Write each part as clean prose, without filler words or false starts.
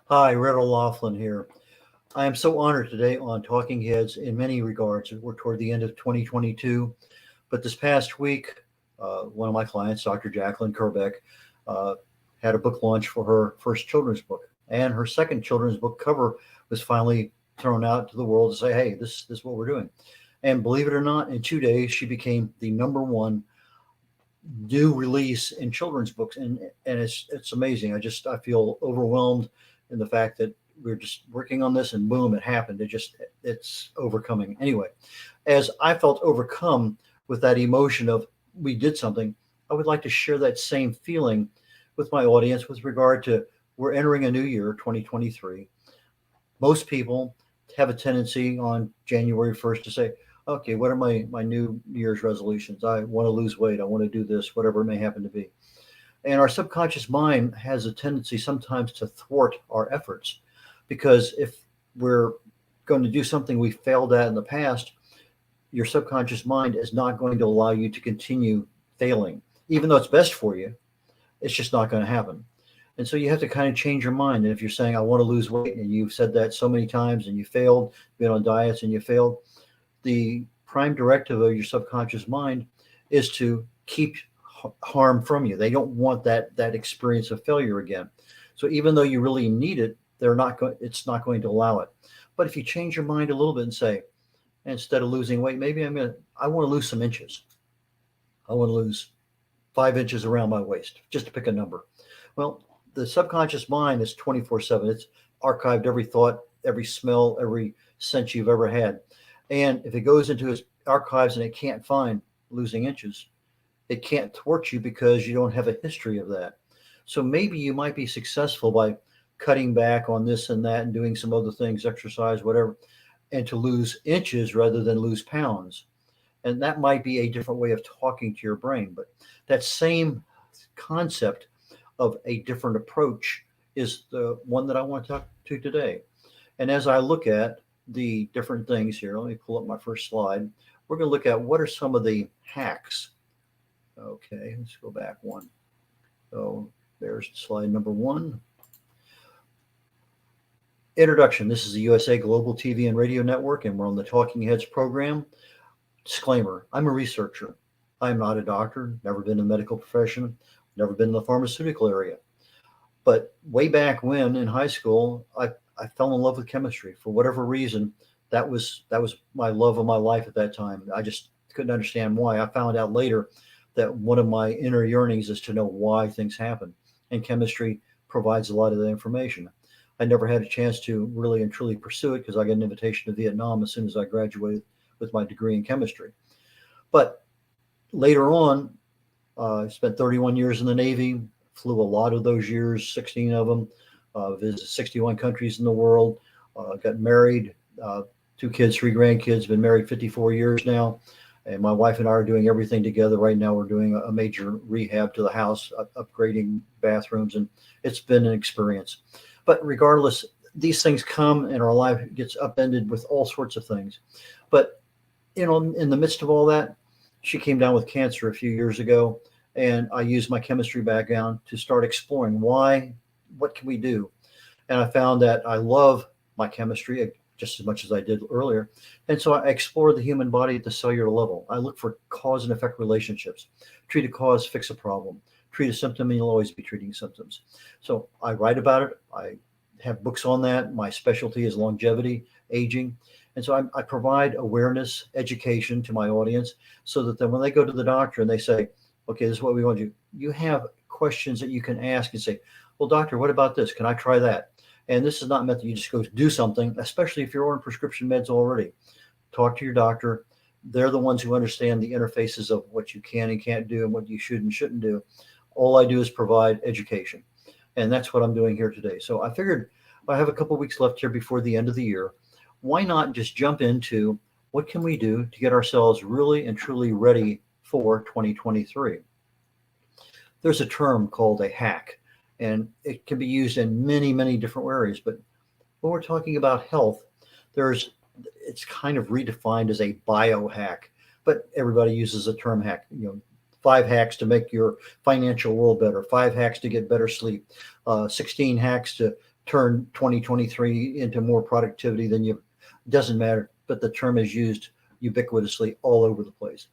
Hi, Riddle Laughlin here. I am so honored today on Talking Heads in many regards. We're toward the end of 2022, but this past week, one of my clients, Dr. Jacqueline Kerbeck, uh, had a book launch for her first children's book, and her second children's book cover was finally thrown out to the world to say, "Hey, this is what we're doing." And believe it or not, in 2 days, she became the number one new release in children's books, and it's amazing. I feel overwhelmed in the fact that we're just working on this, and boom, it happened. It's overcoming. Anyway, as I felt overcome with that emotion of we did something, I would like to share that same feeling with my audience with regard to we're entering a new year, 2023. Most people have a tendency on January 1st to say, okay, what are my New Year's resolutions? I want to lose weight. I want to do this, whatever it may happen to be. And our subconscious mind has a tendency sometimes to thwart our efforts because if we're going to do something we failed at in the past, your subconscious mind is not going to allow you to continue failing. Even though it's best for you, it's just not going to happen. And so you have to kind of change your mind. And if you're saying, I want to lose weight, and you've said that so many times and you failed, been on diets and you failed, the prime directive of your subconscious mind is to keep harm from you. They don't want that experience of failure again. So even though you really need it, it's not going to allow it. But if you change your mind a little bit and say, instead of losing weight, maybe I want to lose some inches. I want to lose 5 inches around my waist, just to pick a number. Well, the subconscious mind is 24/7. It's archived every thought, every smell, every sense you've ever had. And if it goes into its archives and it can't find losing inches, it can't thwart you because you don't have a history of that. So maybe you might be successful by cutting back on this and that and doing some other things, exercise, whatever, and to lose inches rather than lose pounds. And that might be a different way of talking to your brain. But that same concept of a different approach is the one that I want to talk to today. And as I look at the different things here, let me pull up my first slide. We're going to look at what are some of the hacks. Okay, let's go back one. So there's slide number one. Introduction. This is the USA Global TV and Radio Network, and we're on the Talking Heads program. Disclaimer, I'm a researcher. I'm not a doctor, never been in the medical profession, never been in the pharmaceutical area. But way back when in high school, I fell in love with chemistry. For whatever reason, that was my love of my life at that time. I just couldn't understand why. I found out later that one of my inner yearnings is to know why things happen. And chemistry provides a lot of the information. I never had a chance to really and truly pursue it because I got an invitation to Vietnam as soon as I graduated with my degree in chemistry. But later on, I spent 31 years in the Navy, flew a lot of those years, 16 of them, visited 61 countries in the world, got married, 2 kids, 3 grandkids, been married 54 years now. And my wife and I are doing everything together. Right now, we're doing a major rehab to the house, upgrading bathrooms, and it's been an experience. But regardless, these things come and our life gets upended with all sorts of things. But in the midst of all that, she came down with cancer a few years ago, and I used my chemistry background to start exploring what can we do? And I found that I love my chemistry just as much as I did earlier. And so I explored the human body at the cellular level. I look for cause and effect relationships. Treat a cause, fix a problem. Treat a symptom, and you'll always be treating symptoms. So I write about it. I have books on that. My specialty is longevity, aging. And so I provide awareness, education to my audience so that then when they go to the doctor and they say, okay, this is what we want to do, you have questions that you can ask and say, well, doctor, what about this? Can I try that? And this is not meant that you just go do something, especially if you're on prescription meds already. Talk to your doctor. They're the ones who understand the interfaces of what you can and can't do and what you should and shouldn't do. All I do is provide education. And that's what I'm doing here today. So I figured I have a couple of weeks left here before the end of the year. Why not just jump into what can we do to get ourselves really and truly ready for 2023? There's a term called a hack, and it can be used in many, many different areas. But when we're talking about health, it's kind of redefined as a biohack, but everybody uses the term hack. 5 hacks to make your financial world better, 5 hacks to get better sleep, 16 hacks to turn 2023 into more productivity than you, doesn't matter, but the term is used ubiquitously all over the place.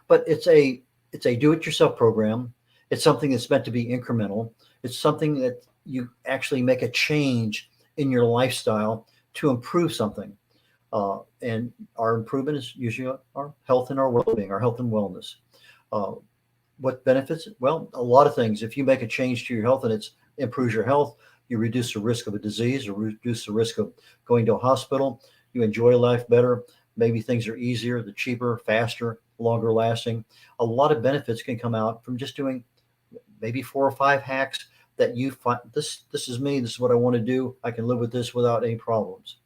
But it's a do-it-yourself program. It's something that's meant to be incremental. It's something that you actually make a change in your lifestyle to improve something. And our improvement is usually our health and our well-being, our health and wellness. What benefits? Well, a lot of things. If you make a change to your health and it improves your health, you reduce the risk of a disease or reduce the risk of going to a hospital. You enjoy life better. Maybe things are easier, the cheaper, faster, longer lasting. A lot of benefits can come out from just doing maybe 4 or 5 hacks that you find, this is me, this is what I want to do. I can live with this without any problems.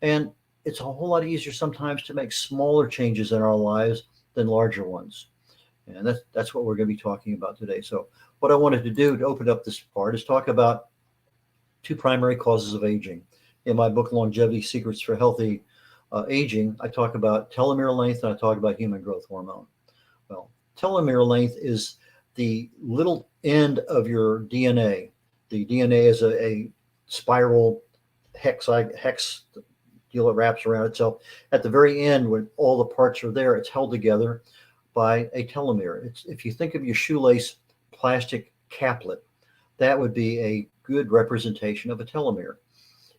And it's a whole lot easier sometimes to make smaller changes in our lives than larger ones. And that's what we're going to be talking about today. So what I wanted to do to open up this part is talk about 2 primary causes of aging. In my book, Longevity Secrets for Healthy Aging, I talk about telomere length and I talk about human growth hormone. Well, telomere length is the little end of your DNA. The DNA is a spiral hex deal that wraps around itself. At the very end, when all the parts are there, it's held together by a telomere. If you think of your shoelace plastic caplet, that would be a good representation of a telomere.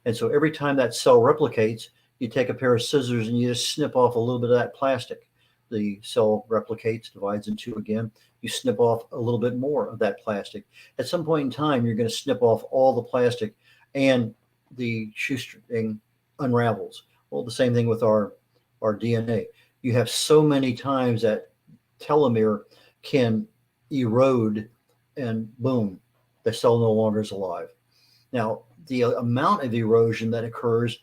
And so every time that cell replicates, you take a pair of scissors and you just snip off a little bit of that plastic. The cell replicates, divides in 2 again. You snip off a little bit more of that plastic. At some point in time, you're going to snip off all the plastic and the shoestring unravels. Well, the same thing with our DNA. You have so many times that telomere can erode and boom, the cell no longer is alive. Now, the amount of erosion that occurs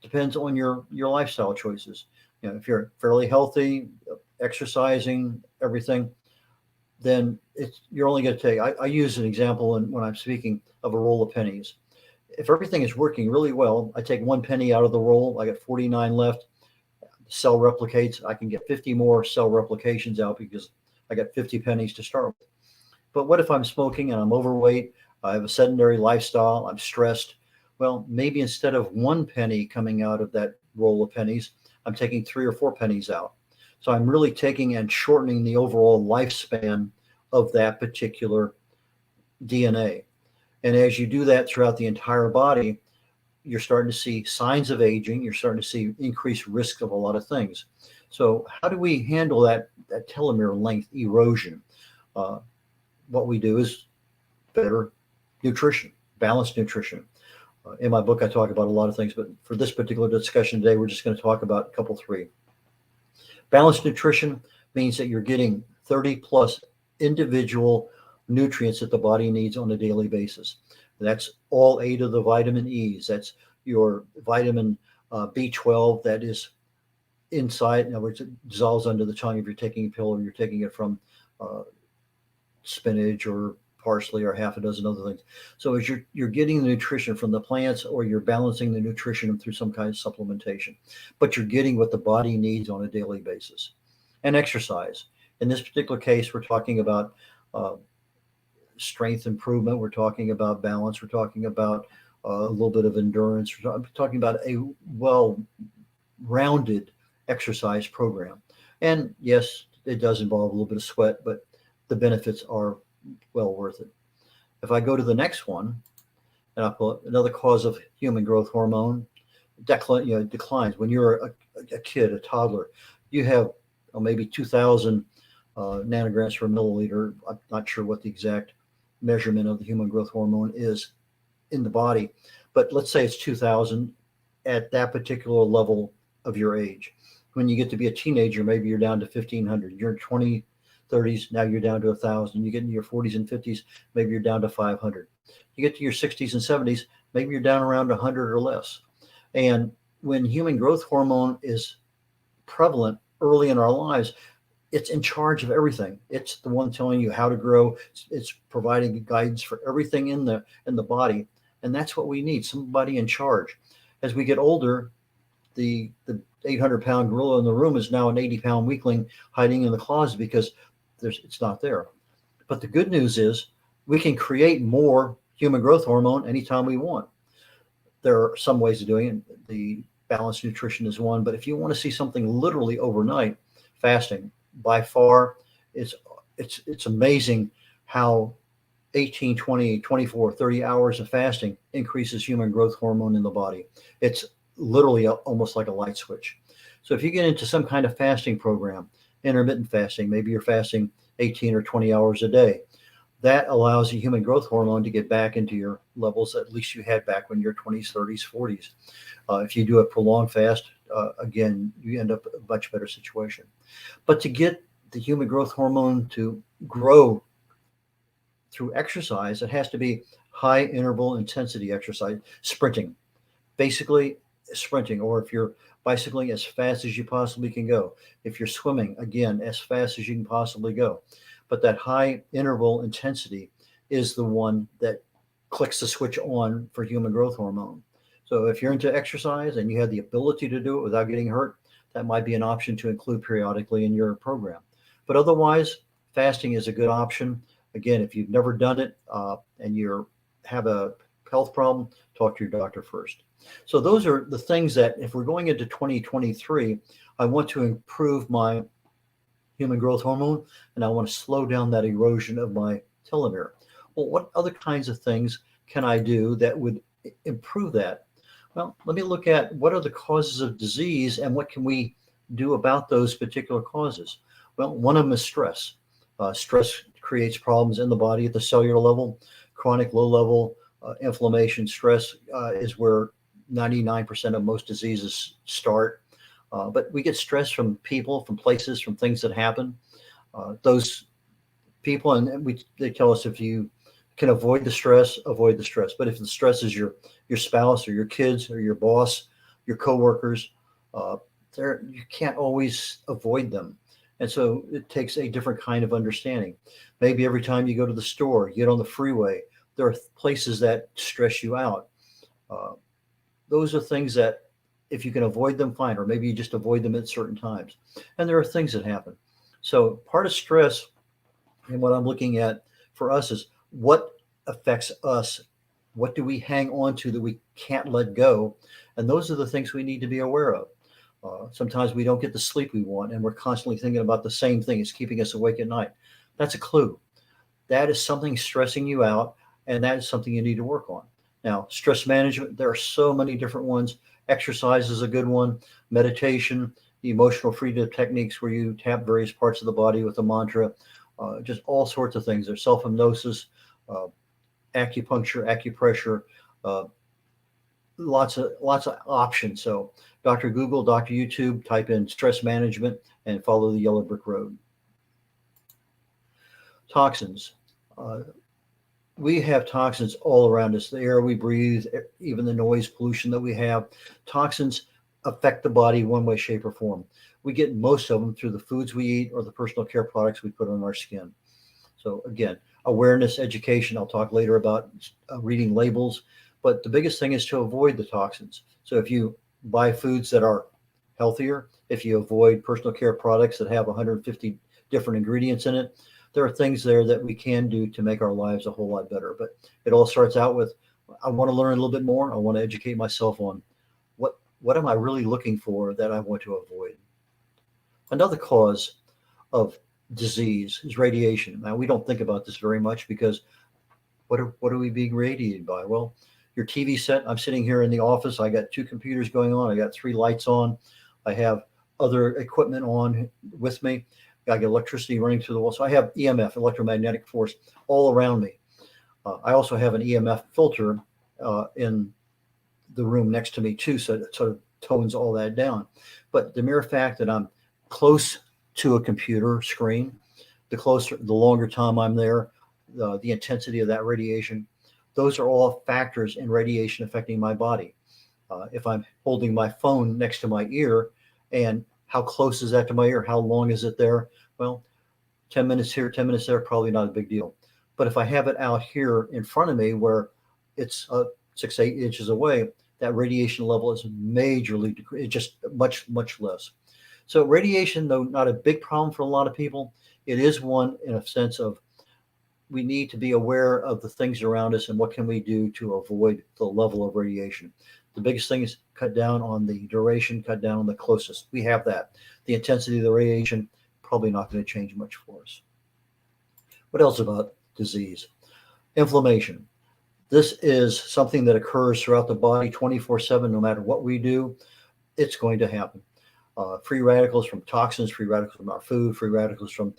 depends on your lifestyle choices. You know, if you're fairly healthy, exercising, everything, then you're only going to take, I use an example when I'm speaking of a roll of pennies. If everything is working really well, I take 1 penny out of the roll, I got 49 left, the cell replicates, I can get 50 more cell replications out because I got 50 pennies to start with. But what if I'm smoking and I'm overweight, I have a sedentary lifestyle, I'm stressed? Well, maybe instead of 1 penny coming out of that roll of pennies, I'm taking 3 or 4 pennies out. So I'm really taking and shortening the overall lifespan of that particular DNA. And as you do that throughout the entire body, you're starting to see signs of aging. You're starting to see increased risk of a lot of things. So how do we handle that telomere length erosion? What we do is better nutrition, balanced nutrition. In my book, I talk about a lot of things, but for this particular discussion today, we're just going to talk about a couple, 3. Balanced nutrition means that you're getting 30 plus individual nutrients that the body needs on a daily basis. That's all 8 of the vitamin E's. That's your vitamin B12 that is inside. In other words, it dissolves under the tongue if you're taking a pill or you're taking it from spinach or parsley or half a dozen other things. So as you're getting the nutrition from the plants, or you're balancing the nutrition through some kind of supplementation, but you're getting what the body needs on a daily basis. And exercise. In this particular case, we're talking about strength improvement. We're talking about balance. We're talking about a little bit of endurance. We're talking about a well-rounded exercise program. And yes, it does involve a little bit of sweat, but the benefits are well worth it. If I go to the next one, and I put another cause of human growth hormone declines. When you're a kid, a toddler, you have maybe 2,000 nanograms per milliliter. I'm not sure what the exact measurement of the human growth hormone is in the body, but let's say it's 2,000 at that particular level of your age. When you get to be a teenager, maybe you're down to 1,500. You're in 20, 30s, now you're down to 1,000. You get into your 40s and 50s, maybe you're down to 500. You get to your 60s and 70s, maybe you're down around 100 or less. And when human growth hormone is prevalent early in our lives, it's in charge of everything. It's the one telling you how to grow. It's providing guidance for everything in the body. And that's what we need, somebody in charge. As we get older, the 800-pound gorilla in the room is now an 80-pound weakling hiding in the closet because it's not there. But the good news is we can create more human growth hormone anytime we want. There are some ways of doing it. The balanced nutrition is one, but if you want to see something literally overnight, fasting by far, it's it's amazing how 18, 20, 24, 30 hours of fasting increases human growth hormone in the body. It's literally almost like a light switch. So if you get into some kind of fasting program, intermittent fasting, maybe you're fasting 18 or 20 hours a day, that allows the human growth hormone to get back into your levels at least you had back when you're 20s, 30s, 40s. If you do a prolonged fast, again, you end up in a much better situation. But to get the human growth hormone to grow through exercise, it has to be high interval intensity exercise, sprinting, basically sprinting, or if you're bicycling, as fast as you possibly can go. If you're swimming, again, as fast as you can possibly go. But that high interval intensity is the one that clicks the switch on for human growth hormone. So if you're into exercise and you have the ability to do it without getting hurt, that might be an option to include periodically in your program. But otherwise, fasting is a good option. Again, if you've never done it and you have a health problem, talk to your doctor first. So those are the things that if we're going into 2023, I want to improve my human growth hormone and I want to slow down that erosion of my telomere. Well, what other kinds of things can I do that would improve that? Well, let me look at what are the causes of disease and what can we do about those particular causes. Well, one of them is stress. Stress creates problems in the body at the cellular level. Chronic low level inflammation, stress is where 99% of most diseases start. But we get stress from people, from places, from things that happen. Those people, and they tell us if you can avoid the stress, avoid the stress. But if the stress is your spouse or your kids or your boss, your coworkers, you can't always avoid them. And so it takes a different kind of understanding. Maybe every time you go to the store, you get on the freeway, there are places that stress you out. Those are things that if you can avoid them, fine, or maybe you just avoid them at certain times. And there are things that happen. So part of stress and what I'm looking at for us is what affects us. What do we hang on to that we can't let go? And those are the things we need to be aware of. Sometimes we don't get the sleep we want, and we're constantly thinking about the same thing. It's keeping us awake at night. That's a clue. That is something stressing you out, and that is something you need to work on. Now, stress management, there are so many different ones. Exercise is a good one. Meditation, the emotional freedom techniques where you tap various parts of the body with a mantra, just all sorts of things. There's self-hypnosis, acupuncture, acupressure, lots of options. So Dr. Google, Dr. YouTube, type in stress management and follow the yellow brick road. Toxins. We have toxins all around us, the air we breathe, even the noise pollution that we have. Toxins affect the body one way, shape, or form. We get most of them through the foods we eat or the personal care products we put on our skin. So again, awareness, education. I'll talk later about reading labels, but the biggest thing is to avoid the toxins. So if you buy foods that are healthier, if you avoid personal care products that have 150 different ingredients in it, there are things there that we can do to make our lives a whole lot better. But it all starts out with, I want to learn a little bit more. I want to educate myself on what am I really looking for that I want to avoid. Another cause of disease is radiation. Now, we don't think about this very much because what are we being radiated by? Well, your TV set, I'm sitting here in the office. I got 2 computers going on. I got 3 lights on. I have other equipment on with me. I get electricity running through the wall. So I have EMF, electromagnetic force, all around me. I also have an EMF filter in the room next to me too, so it sort of tones all that down. But the mere fact that I'm close to a computer screen, the longer time I'm there, the intensity of that radiation, those are all factors in radiation affecting my body. If I'm holding my phone next to my ear, and how close is that to my ear? How long is it there? Well, 10 minutes here, 10 minutes there, probably not a big deal. But if I have it out here in front of me where it's 6, 8 inches away, that radiation level is majorly decreased. It's just much, much less. So radiation, though not a big problem for a lot of people, it is one in a sense of we need to be aware of the things around us and what can we do to avoid the level of radiation. The biggest thing is cut down on the duration, cut down on the closest. We have that. The intensity of the radiation, probably not going to change much for us. What else about disease? Inflammation. This is something that occurs throughout the body 24/7, no matter what we do, it's going to happen. Free radicals from toxins, free radicals from our food, free radicals from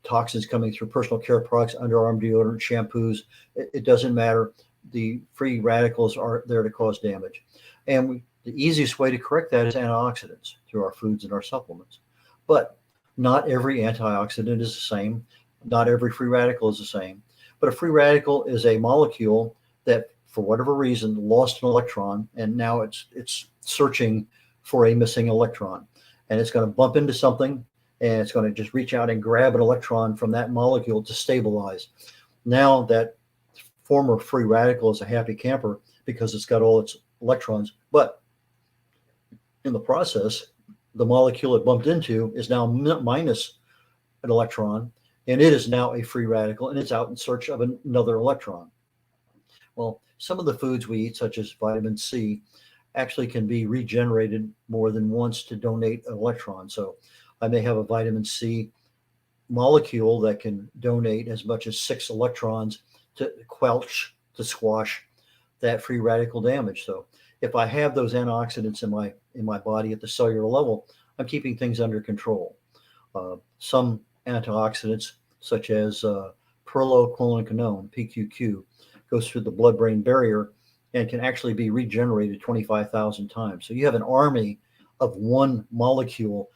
toxins coming through personal care products, underarm deodorant, shampoos. It doesn't matter. The free radicals are there to cause damage. And the easiest way to correct that is antioxidants through our foods and our supplements. But not every antioxidant is the same. Not every free radical is the same. But a free radical is a molecule that, for whatever reason, lost an electron, and now it's searching for a missing electron. And it's going to bump into something, and it's going to just reach out and grab an electron from that molecule to stabilize. Now that former free radical is a happy camper because it's got all its electrons, but in the process, the molecule it bumped into is now minus an electron, and it is now a free radical, and it's out in search of another electron. Well, some of the foods we eat, such as vitamin C, actually can be regenerated more than once to donate an electron. So I may have a vitamin C molecule that can donate as much as 6 electrons to squash that free radical damage. So if I have those antioxidants in my body at the cellular level, I'm keeping things under control. Some antioxidants, such as pyrroloquinoline, PQQ, goes through the blood-brain barrier and can actually be regenerated 25,000 times. So you have an army of one molecule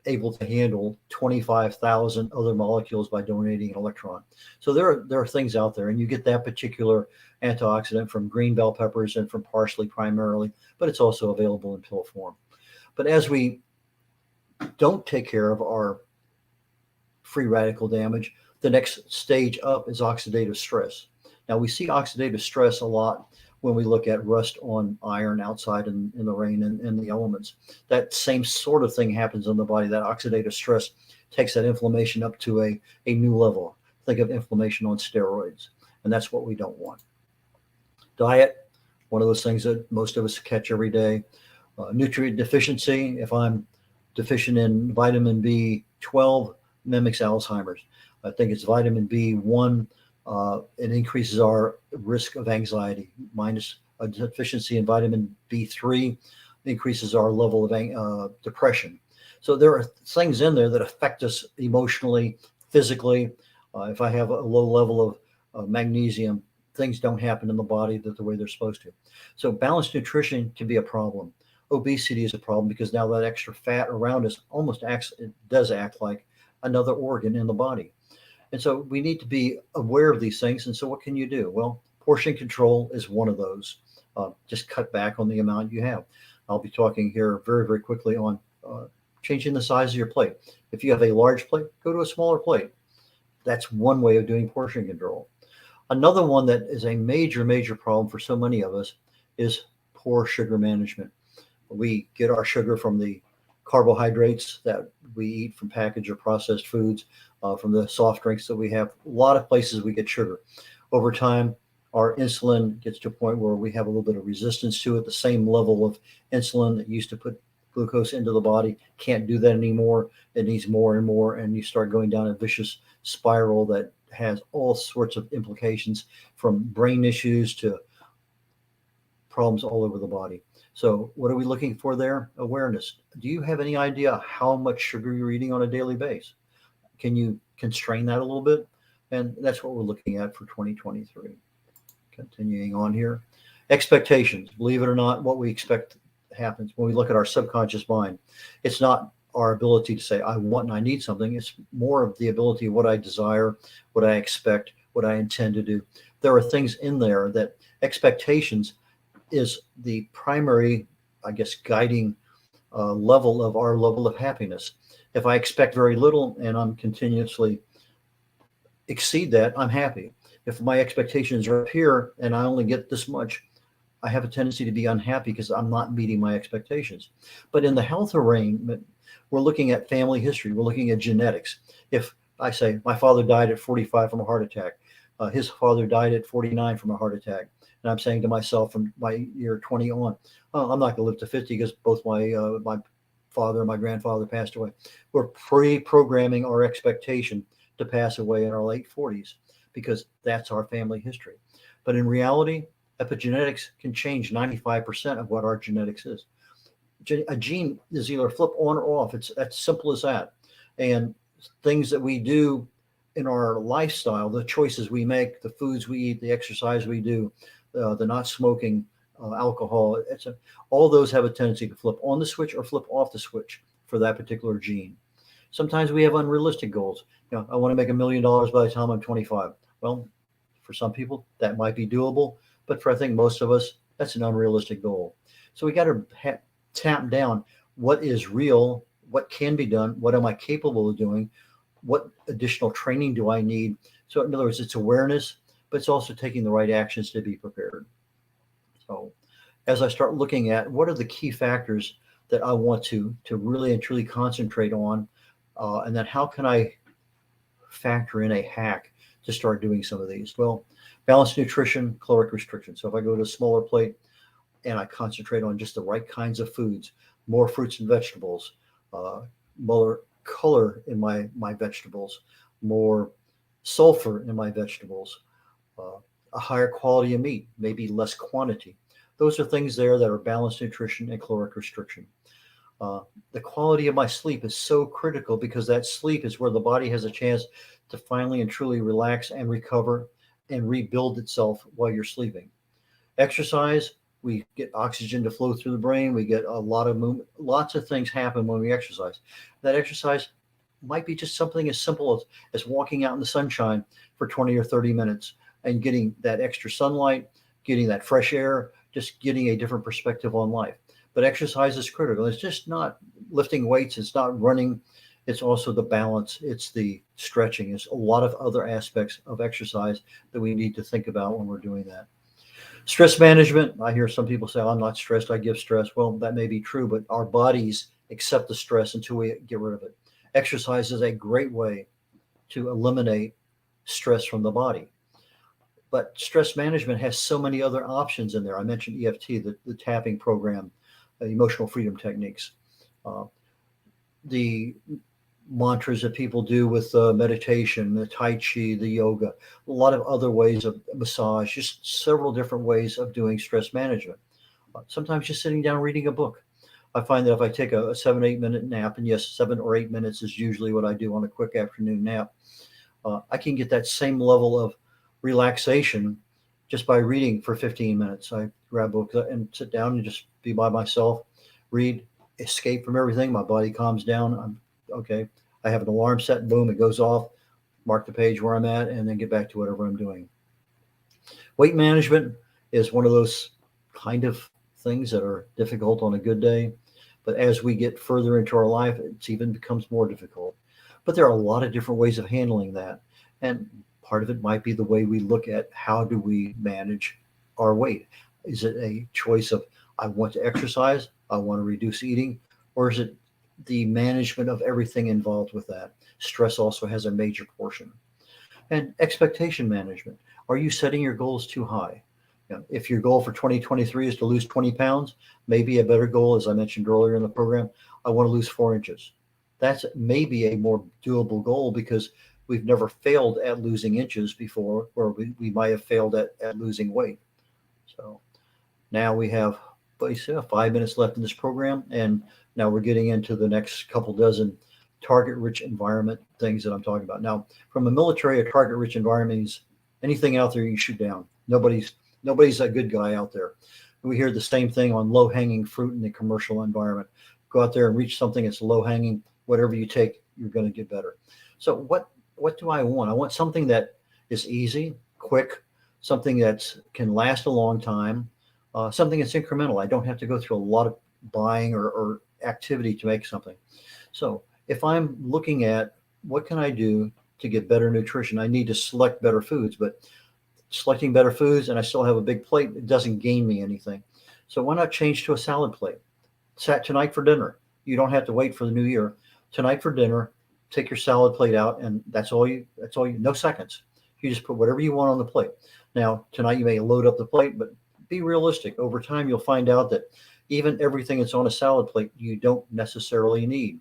able to handle 25,000 other molecules by donating an electron. So there are things out there, and you get that particular antioxidant from green bell peppers and from parsley primarily, but it's also available in pill form. But as we don't take care of our free radical damage, the next stage up is oxidative stress. Now, we see oxidative stress a lot when we look at rust on iron outside in the rain and the elements. That same sort of thing happens in the body. That oxidative stress takes that inflammation up to a new level. Think of inflammation on steroids, and that's what we don't want. Diet, one of those things that most of us catch every day. Nutrient deficiency, if I'm deficient in vitamin B12, mimics Alzheimer's. I think it's vitamin B1. It increases our risk of anxiety. Minus a deficiency in vitamin B3 increases our level of depression. So there are things in there that affect us emotionally, physically. If I have a low level of magnesium, things don't happen in the body the way they're supposed to. So balanced nutrition can be a problem. Obesity is a problem because now that extra fat around us it does act like another organ in the body. And so we need to be aware of these things. And so what can you do? Well, portion control is one of those. Just cut back on the amount you have. I'll be talking here very, very quickly on changing the size of your plate. If you have a large plate, go to a smaller plate. That's one way of doing portion control. Another one that is a major, major problem for so many of us is poor sugar management. We get our sugar from the carbohydrates that we eat from packaged or processed foods, from the soft drinks that we have. A lot of places we get sugar. Over time, our insulin gets to a point where we have a little bit of resistance to it. The same level of insulin that used to put glucose into the body can't do that anymore. It needs more and more, and you start going down a vicious spiral that has all sorts of implications, from brain issues to problems all over the body. So what are we looking for there? Awareness. Do you have any idea how much sugar you're eating on a daily basis? Can you constrain that a little bit? And that's what we're looking at for 2023. Continuing on here. Expectations. Believe it or not, what we expect happens when we look at our subconscious mind. It's not our ability to say, I want and I need something. It's more of the ability of what I desire, what I expect, what I intend to do. There are things in there that expectations is the primary, I guess, guiding level of our level of happiness. If I expect very little and I'm continuously exceed that, I'm happy. If my expectations are up here and I only get this much, I have a tendency to be unhappy because I'm not meeting my expectations. But in the health arrangement, we're looking at family history. We're looking at genetics. If I say my father died at 45 from a heart attack. His father died at 49 from a heart attack. And I'm saying to myself from my year 20 on, oh, I'm not going to live to 50 because both my father and my grandfather passed away. We're pre-programming our expectation to pass away in our late 40s because that's our family history. But in reality, epigenetics can change 95% of what our genetics is. A gene is either flip on or off. It's as simple as that. And things that we do in our lifestyle, the choices we make, the foods we eat, the exercise we do, the not smoking, alcohol, all those have a tendency to flip on the switch or flip off the switch for that particular gene. Sometimes we have unrealistic goals. I want to make $1 million by the time I'm 25. Well, for some people that might be doable, but for I think most of us, that's an unrealistic goal. So we got to tap down what is real, what can be done, what am I capable of doing, what additional training do I need. So in other words, it's awareness, but it's also taking the right actions to be prepared. So as I start looking at what are the key factors that I want to really and truly concentrate on, and then how can I factor in a hack to start doing some of these? Well, balanced nutrition, caloric restriction. So if I go to a smaller plate and I concentrate on just the right kinds of foods, more fruits and vegetables, more color in my vegetables, more sulfur in my vegetables, a higher quality of meat, maybe less quantity. Those are things there that are balanced nutrition and caloric restriction. The quality of my sleep is so critical because that sleep is where the body has a chance to finally and truly relax and recover and rebuild itself while you're sleeping. Exercise, we get oxygen to flow through the brain. We get a lot of movement. Lots of things happen when we exercise. That exercise might be just something as simple as walking out in the sunshine for 20 or 30 minutes and getting that extra sunlight, getting that fresh air, just getting a different perspective on life. But exercise is critical. It's just not lifting weights. It's not running. It's also the balance. It's the stretching. It's a lot of other aspects of exercise that we need to think about when we're doing that. Stress management. I hear some people say, I'm not stressed, I give stress. Well, that may be true, but our bodies accept the stress until we get rid of it. Exercise is a great way to eliminate stress from the body. But stress management has so many other options in there. I mentioned EFT, the tapping program, emotional freedom techniques, the mantras that people do with meditation, the Tai Chi, the yoga, a lot of other ways of massage, just several different ways of doing stress management. Sometimes just sitting down reading a book. I find that if I take a 7-8 minute nap, and yes, 7 or 8 minutes is usually what I do on a quick afternoon nap, I can get that same level of relaxation just by reading for 15 minutes. I grab a book and sit down and just be by myself, read, escape from everything. My body calms down. I'm okay. I have an alarm set, boom, it goes off, mark the page where I'm at, and then get back to whatever I'm doing. Weight management is one of those kind of things that are difficult on a good day. But as we get further into our life, it even becomes more difficult. But there are a lot of different ways of handling that. And part of it might be the way we look at how do we manage our weight. Is it a choice of I want to exercise, I want to reduce eating, or is it the management of everything involved with that? Stress also has a major portion. And expectation management. Are you setting your goals too high? If your goal for 2023 is to lose 20 pounds, maybe a better goal, as I mentioned earlier in the program, I want to lose 4 inches. That's maybe a more doable goal because we've never failed at losing inches before, or we might have failed at losing weight. So now we have 5 minutes left in this program, and now we're getting into the next couple dozen target-rich environment things that I'm talking about. Now, from a military, a target-rich environment means anything out there you can shoot down. Nobody's a good guy out there. We hear the same thing on low-hanging fruit in the commercial environment. Go out there and reach something that's low-hanging. Whatever you take, you're going to get better. So what do I want? I want something that is easy, quick, something that can last a long time, something that's incremental. I don't have to go through a lot of buying or activity to make something. So if I'm looking at what can I do to get better nutrition, I need to select better foods, but selecting better foods and I still have a big plate, it doesn't gain me anything. So why not change to a salad plate? Tonight for dinner. You don't have to wait for the new year. Tonight for dinner, take your salad plate out, and that's all you, no seconds. You just put whatever you want on the plate. Now, tonight you may load up the plate, but be realistic. Over time, you'll find out that even everything that's on a salad plate, you don't necessarily need.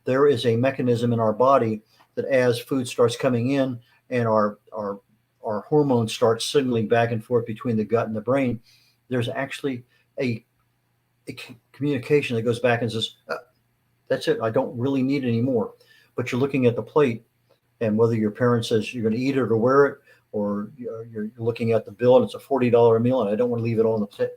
There is a mechanism in our body that as food starts coming in and our hormones start signaling back and forth between the gut and the brain, there's actually a communication that goes back and says, that's it, I don't really need any more. But you're looking at the plate, and whether your parent says you're going to eat it or wear it, or you're looking at the bill and it's a $40 meal and I don't want to leave it on the plate,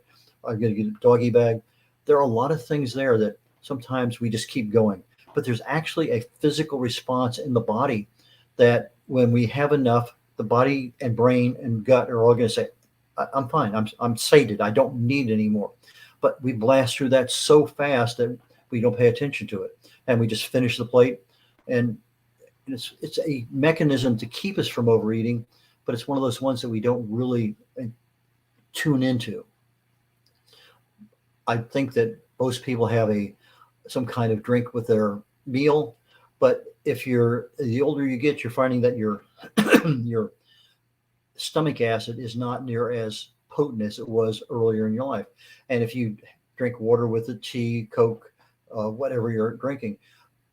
I'm going to get a doggy bag. There are a lot of things there that sometimes we just keep going. But there's actually a physical response in the body that when we have enough, the body and brain and gut are all going to say, I'm fine. I'm sated. I don't need any more. But we blast through that so fast that we don't pay attention to it. And we just finish the plate. And it's a mechanism to keep us from overeating, but it's one of those ones that we don't really tune into. I think that most people have some kind of drink with their meal, but the older you get, you're finding that your your stomach acid is not near as potent as it was earlier in your life. And if you drink water with it, tea, Coke, whatever you're drinking,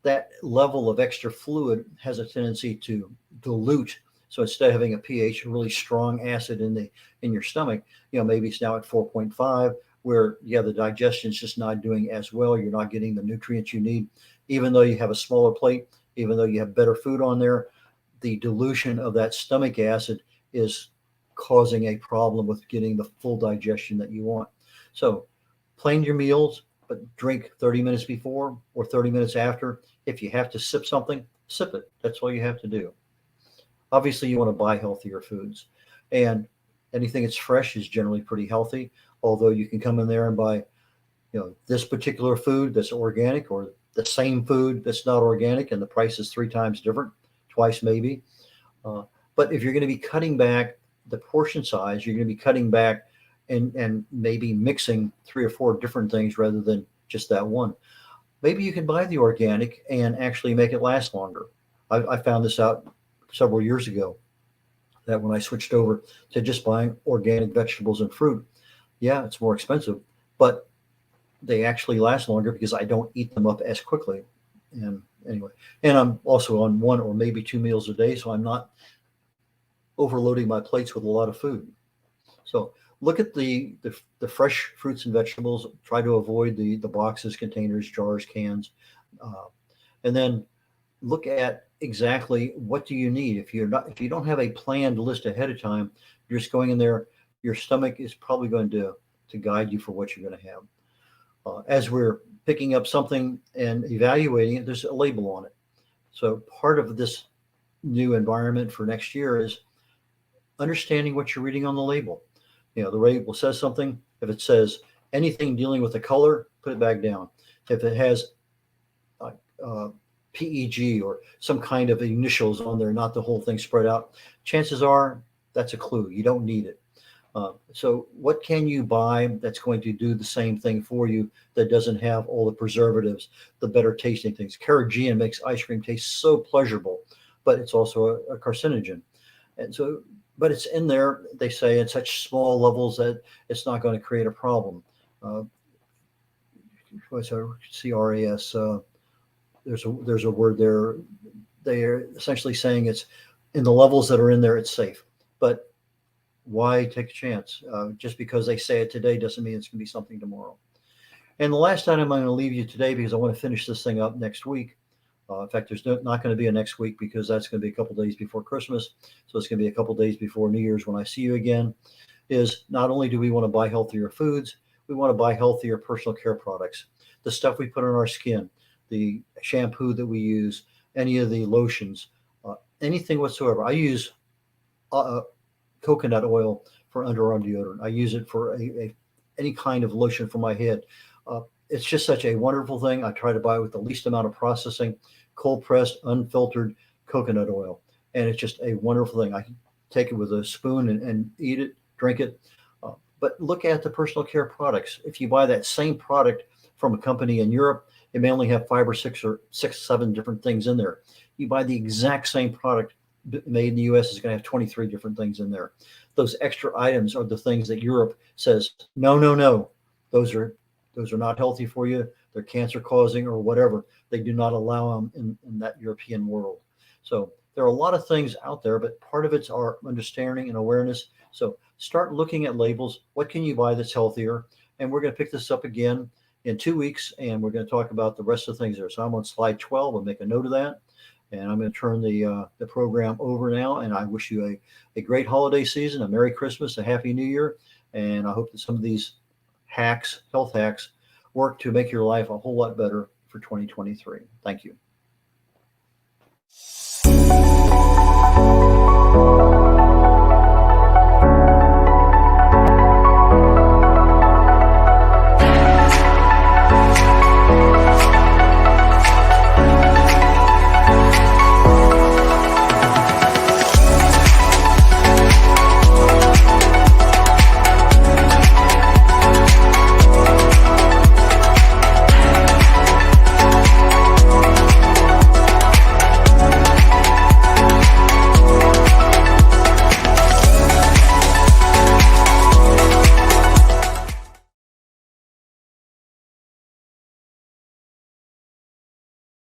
that level of extra fluid has a tendency to dilute. So instead of having a pH, a really strong acid in your stomach, maybe it's now at 4.5, where the digestion is just not doing as well. You're not getting the nutrients you need, even though you have a smaller plate, even though you have better food on there. The dilution of that stomach acid is causing a problem with getting the full digestion that you want. So plan your meals, but drink 30 minutes before or 30 minutes after. If you have to sip something, sip it. That's all you have to do. Obviously, you want to buy healthier foods, and anything that's fresh is generally pretty healthy. Although you can come in there and buy, this particular food that's organic, or the same food that's not organic, and the price is 3 times different, twice maybe. But if you're going to be cutting back the portion size, you're going to be cutting back and maybe mixing 3 or 4 different things rather than just that one. Maybe you can buy the organic and actually make it last longer. I found this out several years ago, that when I switched over to just buying organic vegetables and fruit, yeah, it's more expensive, but they actually last longer because I don't eat them up as quickly. And anyway, and I'm also on 1 or maybe 2 meals a day, so I'm not overloading my plates with a lot of food. So look at the fresh fruits and vegetables. Try to avoid the boxes, containers, jars, cans, and then look at exactly what do you need. If you don't have a planned list ahead of time, you're just going in there. Your stomach is probably going to guide you for what you're going to have. As we're picking up something and evaluating it, there's a label on it. So part of this new environment for next year is understanding what you're reading on the label. The label says something. If it says anything dealing with the color, put it back down. If it has PEG or some kind of initials on there, not the whole thing spread out, chances are that's a clue. You don't need it. So what can you buy that's going to do the same thing for you, that doesn't have all the preservatives, the better tasting things? Carrageenan makes ice cream taste so pleasurable, but it's also a carcinogen. And so, but it's in there, they say, in such small levels that it's not going to create a problem. What's a CRAS? There's a word there. They are essentially saying it's in the levels that are in there, it's safe. But why take a chance? Just because they say it today doesn't mean it's going to be something tomorrow. And the last item I'm going to leave you today, because I want to finish this thing up next week. In fact, there's not going to be a next week, because that's going to be a couple days before Christmas. So it's going to be a couple days before New Year's when I see you again. Is not only do we want to buy healthier foods, we want to buy healthier personal care products. The stuff we put on our skin, the shampoo that we use, any of the lotions, anything whatsoever. I use coconut oil for underarm deodorant. I use it for any kind of lotion for my head. It's just such a wonderful thing. I try to buy with the least amount of processing, cold pressed, unfiltered coconut oil. And it's just a wonderful thing. I can take it with a spoon and eat it, drink it. But look at the personal care products. If you buy that same product from a company in Europe, It may only have 5 or 6 or 7 different things in there. You buy the exact same product made in the US, is going to have 23 different things in there. Those extra items are the things that Europe says, no, no, no, those are not healthy for you. They're cancer causing or whatever. They do not allow them in that European world. So there are a lot of things out there, but part of it's our understanding and awareness. So start looking at labels. What can you buy that's healthier? And we're going to pick this up again in 2 weeks, and we're going to talk about the rest of the things there. So I'm on slide 12. I'll make a note of that. And I'm going to turn the program over now. And I wish you a great holiday season, a Merry Christmas, a Happy New Year. And I hope that some of these hacks, health hacks, work to make your life a whole lot better for 2023. Thank you.